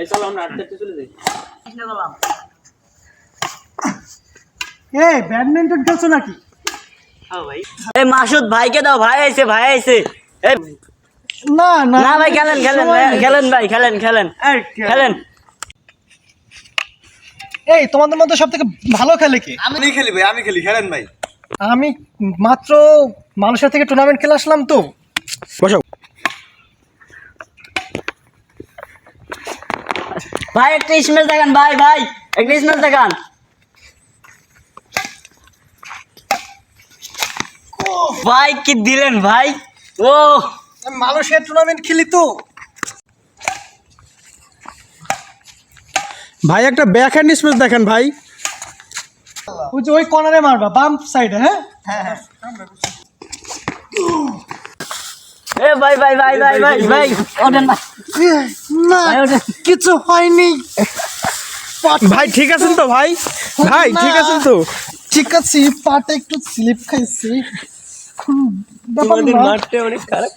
এই চলো আমরা আটটাতে চলে যাই। এই ব্যাডমিন্টন খেলছো নাকি? হ্যাঁ ভাই। এই মাসুদ ভাইকে দাও, ভাই আইছে ভাই আইছে। এই না না না ভাই খেলেন খেলেন খেলেন ভাই খেলেন খেলেন খেলেন। এই তোমাদের মধ্যে সবথেকে ভালো খেলে কে? আমি খেলি ভাই, আমি খেলি, খেলেন ভাই। আমি মাত্র মানুষের থেকে টুর্নামেন্ট খেলে আসলাম তো। বসো। ভাই একটা স্মেল দেখান ভাই, ভাই একটা স্মেল দেখান। ভাই কি দিলেন ভাই? ও আমি মানুষের টুর্নামেন্ট খেলি তো। ভাই একটা ব্যাক হ্যান্ড স্পেস দেখেন ভাই। ওই যে ওই কর্নারে মারবা, বাম সাইডে। হ্যাঁ হ্যাঁ। এ ভাই ভাই ভাই ভাই ভাই ভাই ওঠেন ভাই। না কিছু হয়নি ভাই ঠিক আছেন তো ভাই? ভাই ঠিক আছেন তো? ঠিক আছে, পাটা একটু স্লিপ খাইছি। ব্যাপার তোমাদের না। মাঠটা অনেক খারাপ।